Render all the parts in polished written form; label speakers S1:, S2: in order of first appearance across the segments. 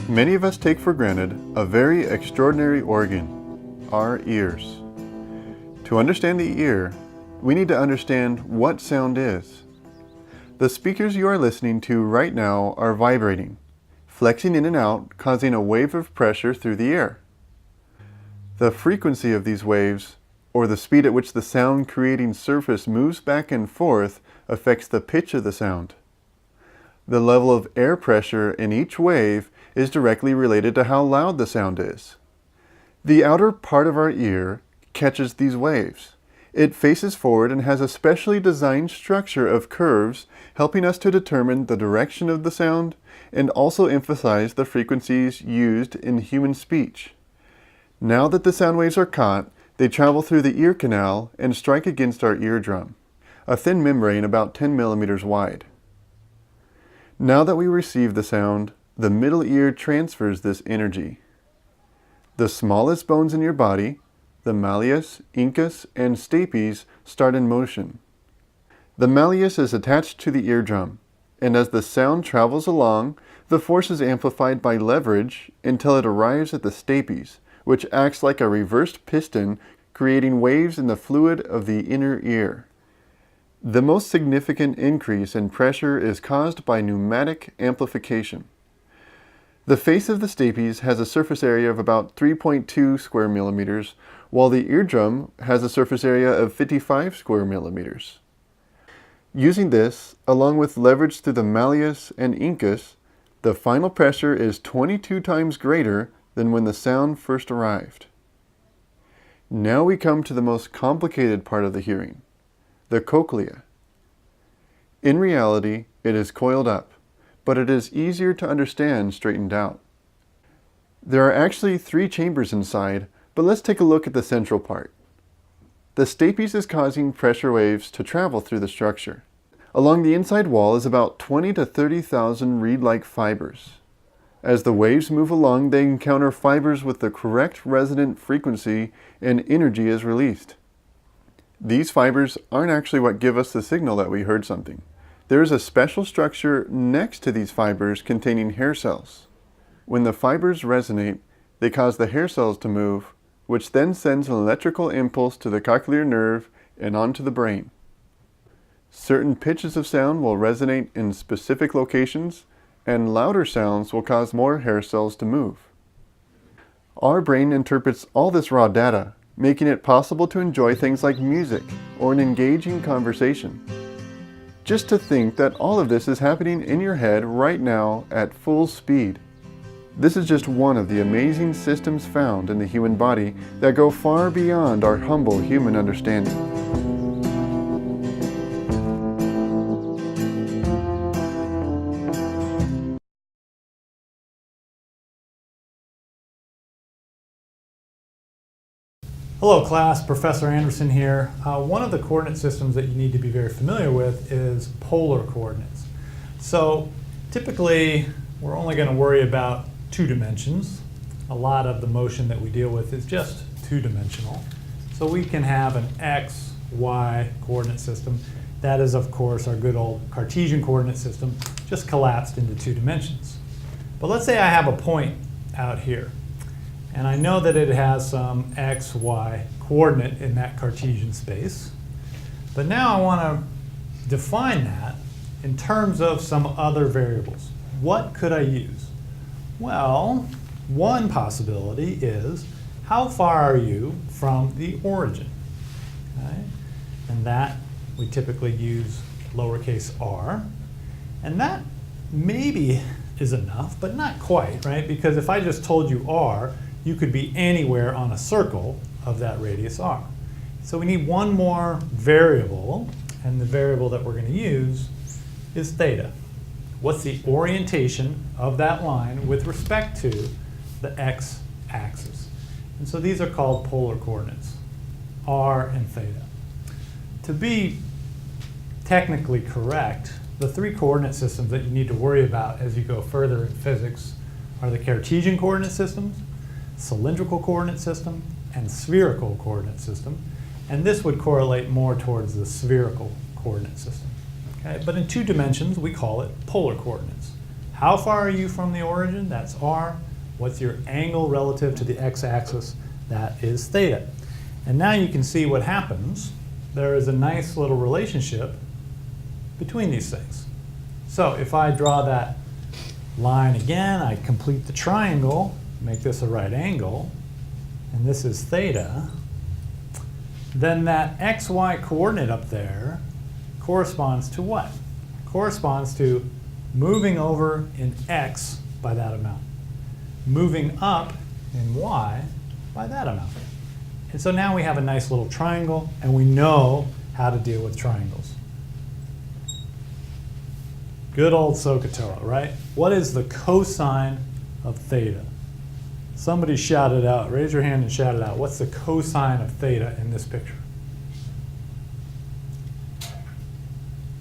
S1: Many of us take for granted a very extraordinary organ, our ears. To understand the ear, we need to understand what sound is. The speakers you are listening to right now are vibrating, flexing in and out, causing a wave of pressure through the air. The frequency of these waves, or the speed at which the sound-creating surface moves back and forth, affects the pitch of the sound. The level of air pressure in each wave is directly related to how loud the sound is. The outer part of our ear catches these waves. It faces forward and has a specially designed structure of curves, helping us to determine the direction of the sound and also emphasize the frequencies used in human speech. Now that the sound waves are caught, they travel through the ear canal and strike against our eardrum, a thin membrane about 10 millimeters wide. Now that we receive the sound, the middle ear transfers this energy. The smallest bones in your body, the malleus, incus, and stapes, start in motion. The malleus is attached to the eardrum, and as the sound travels along, the force is amplified by leverage until it arrives at the stapes, which acts like a reversed piston, creating waves in the fluid of the inner ear. The most significant increase in pressure is caused by pneumatic amplification. The face of the stapes has a surface area of about 3.2 square millimeters, while the eardrum has a surface area of 55 square millimeters. Using this, along with leverage through the malleus and incus, the final pressure is 22 times greater than when the sound first arrived. Now we come to the most complicated part of the hearing, the cochlea. In reality, it is coiled up, but it is easier to understand straightened out. There are actually 3 chambers inside, but let's take a look at the central part. The stapes is causing pressure waves to travel through the structure. Along the inside wall is about 20 to 30,000 reed-like fibers. As the waves move along, they encounter fibers with the correct resonant frequency and energy is released. These fibers aren't actually what give us the signal that we heard something. There is a special structure next to these fibers containing hair cells. When the fibers resonate, they cause the hair cells to move, which then sends an electrical impulse to the cochlear nerve and onto the brain. Certain pitches of sound will resonate in specific locations, and louder sounds will cause more hair cells to move. Our brain interprets all this raw data, making it possible to enjoy things like music or an engaging conversation. Just to think that all of this is happening in your head right now at full speed. This is just one of the amazing systems found in the human body that go far beyond our humble human understanding.
S2: Hello class, Professor Anderson here. One of the coordinate systems that you need to be very familiar with is polar coordinates. So typically we're only going to worry about 2 dimensions. A lot of the motion that we deal with is just 2-dimensional. So we can have an x, y coordinate system. That is of course our good old Cartesian coordinate system, just collapsed into 2 dimensions. But let's say I have a point out here. And I know that it has some x, y coordinate in that Cartesian space. But now I want to define that in terms of some other variables. What could I use? Well, one possibility is how far are you from the origin? Okay? And that we typically use lowercase r. And that maybe is enough, but not quite, right? Because if I just told you r, you could be anywhere on a circle of that radius r. So we need one more variable, and the variable that we're going to use is theta. What's the orientation of that line with respect to the x-axis? And so these are called polar coordinates, r and theta. To be technically correct, the 3 coordinate systems that you need to worry about as you go further in physics are the Cartesian coordinate systems, cylindrical coordinate system, and spherical coordinate system. And this would correlate more towards the spherical coordinate system. Okay? But in 2 dimensions, we call it polar coordinates. How far are you from the origin? That's r. What's your angle relative to the x-axis? That is theta. And now you can see what happens. There is a nice little relationship between these things. So if I draw that line again, I complete the triangle, make this a right angle, and this is theta, then that xy coordinate up there corresponds to what? Corresponds to moving over in x by that amount, moving up in y by that amount. And so now we have a nice little triangle, and we know how to deal with triangles. Good old SOHCAHTOA, right? What is the cosine of theta? Somebody shout it out. Raise your hand and shout it out. What's the cosine of theta in this picture?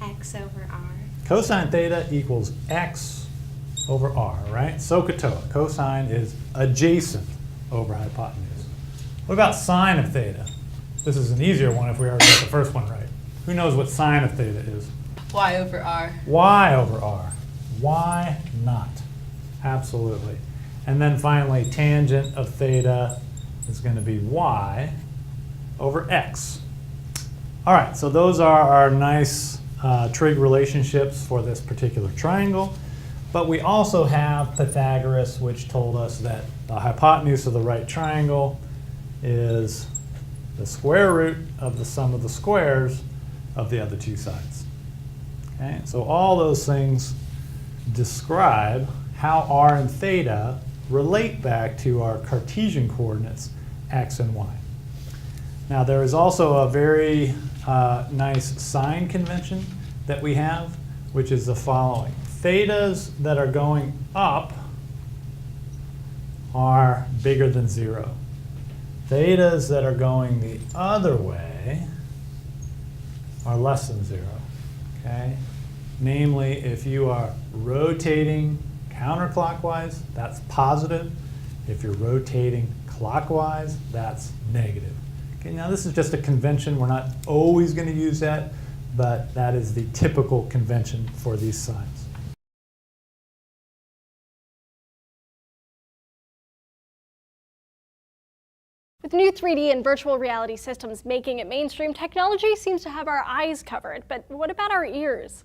S3: X over R.
S2: Cosine theta equals x over r, right? SOHCAHTOA. Cosine is adjacent over hypotenuse. What about sine of theta? This is an easier one if we already got the first one right. Who knows what sine of theta is?
S3: Y over R.
S2: Y over r. Why not? Absolutely. And then finally, tangent of theta is going to be y over x. All right, so those are our nice trig relationships for this particular triangle. But we also have Pythagoras, which told us that the hypotenuse of the right triangle is the square root of the sum of the squares of the other two sides. Okay, so all those things describe how r and theta relate back to our Cartesian coordinates, x and y. Now there is also a very nice sign convention that we have, which is the following. Thetas that are going up are bigger than 0. Thetas that are going the other way are less than 0. Okay? Namely, if you are rotating counterclockwise, that's positive. If you're rotating clockwise, that's negative. Okay, now this is just a convention. We're not always going to use that, but that is the typical convention for these signs.
S4: With new 3D and virtual reality systems making it mainstream, technology seems to have our eyes covered. But what about our ears?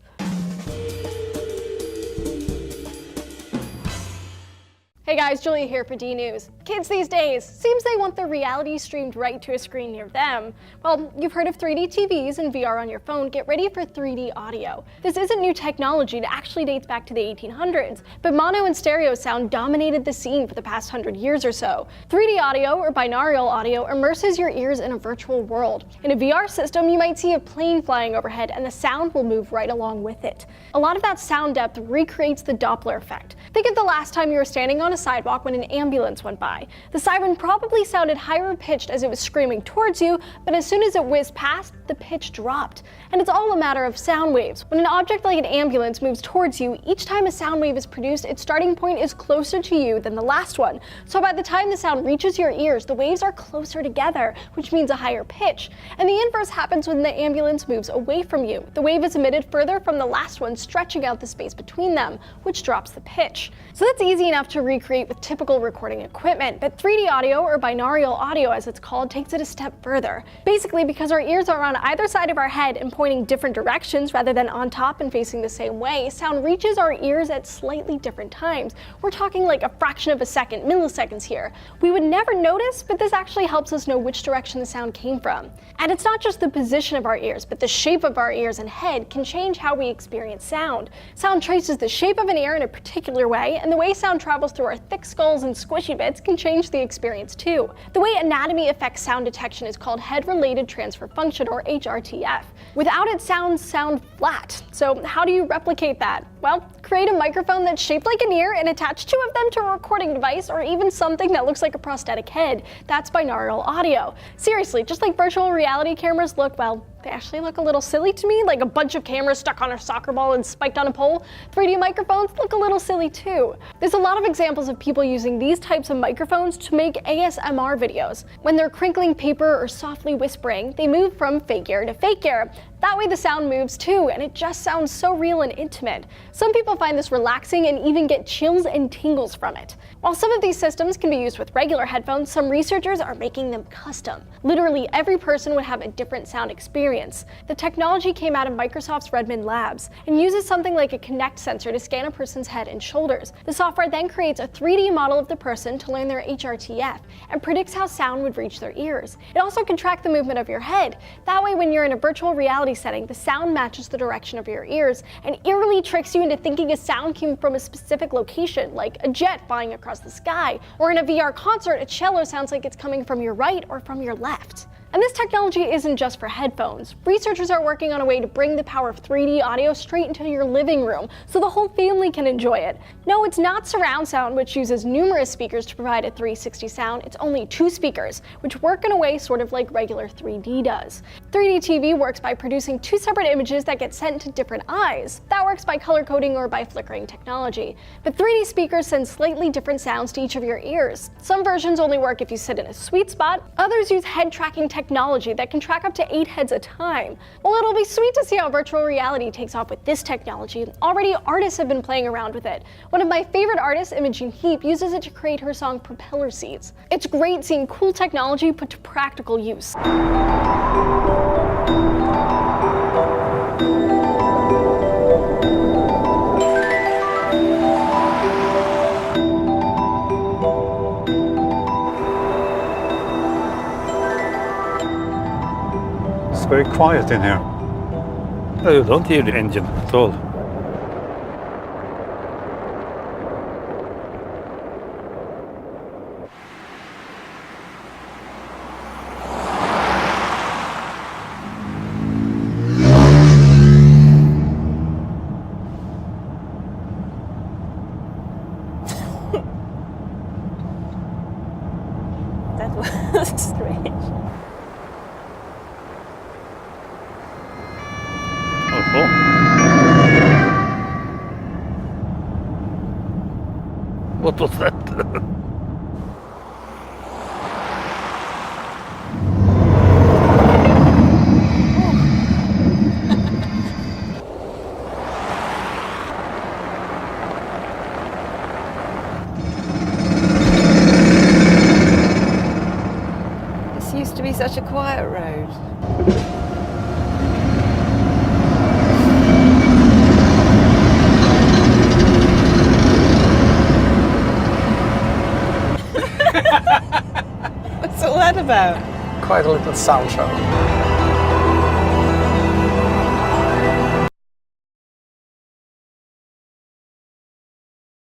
S4: Hey guys, Julia here for D News. Kids these days, seems they want their reality streamed right to a screen near them. Well, you've heard of 3D TVs and VR on your phone. Get ready for 3D audio. This isn't new technology. It actually dates back to the 1800s, but mono and stereo sound dominated the scene for the past 100 years or so. 3D audio, or binaural audio, immerses your ears in a virtual world. In a VR system, you might see a plane flying overhead and the sound will move right along with it. A lot of that sound depth recreates the Doppler effect. Think of the last time you were standing on a sidewalk when an ambulance went by. The siren probably sounded higher pitched as it was screaming towards you, but as soon as it whizzed past, the pitch dropped. And it's all a matter of sound waves. When an object like an ambulance moves towards you, each time a sound wave is produced, its starting point is closer to you than the last one. So by the time the sound reaches your ears, the waves are closer together, which means a higher pitch. And the inverse happens when the ambulance moves away from you. The wave is emitted further from the last one, stretching out the space between them, which drops the pitch. So that's easy enough to recreate with typical recording equipment, but 3D audio, or binaural audio as it's called, takes it a step further. Basically, because our ears are on either side of our head and pointing different directions rather than on top and facing the same way, sound reaches our ears at slightly different times. We're talking like a fraction of a second, milliseconds here. We would never notice, but this actually helps us know which direction the sound came from. And it's not just the position of our ears, but the shape of our ears and head can change how we experience sound. Sound traces the shape of an ear in a particular way, and the way sound travels through our thick skulls and squishy bits can change the experience too. The way anatomy affects sound detection is called head-related transfer function, or HRTF. Without it, sounds sound flat. So how do you replicate that? Well, create a microphone that's shaped like an ear and attach two of them to a recording device, or even something that looks like a prosthetic head. That's binaural audio. Seriously, just like virtual reality cameras look, well, they actually look a little silly to me, like a bunch of cameras stuck on a soccer ball and spiked on a pole. 3D microphones look a little silly too. There's a lot of examples of people using these types of microphones to make ASMR videos. When they're crinkling paper or softly whispering, they move from fake ear to fake ear. That way the sound moves too, and it just sounds so real and intimate. Some people find this relaxing and even get chills and tingles from it. While some of these systems can be used with regular headphones, some researchers are making them custom. Literally every person would have a different sound experience. The technology came out of Microsoft's Redmond Labs and uses something like a Kinect sensor to scan a person's head and shoulders. The software then creates a 3D model of the person to learn their HRTF and predicts how sound would reach their ears. It also can track the movement of your head. That way, when you're in a virtual reality setting, the sound matches the direction of your ears and eerily tricks you into thinking a sound came from a specific location, like a jet flying across the sky. Or in a VR concert, a cello sounds like it's coming from your right or from your left. And this technology isn't just for headphones. Researchers are working on a way to bring the power of 3D audio straight into your living room so the whole family can enjoy it. No, it's not surround sound, which uses numerous speakers to provide a 360 sound. It's only 2 speakers, which work in a way sort of like regular 3D does. 3D TV works by producing 2 separate images that get sent to different eyes. That works by color coding or by flickering technology. But 3D speakers send slightly different sounds to each of your ears. Some versions only work if you sit in a sweet spot. Others use head tracking technology that can track up to 8 heads at a time. Well, it'll be sweet to see how virtual reality takes off with this technology. Already, artists have been playing around with it. One of my favorite artists, Imogen Heap, uses it to create her song Propeller Seats. It's great seeing cool technology put to practical use.
S3: It's very quiet in here.
S5: No, you don't hear the engine at all.
S6: That was strange.
S5: Oh. What was that?
S6: This used to be such a quiet road. What's all that about?
S7: Quite a little sound show.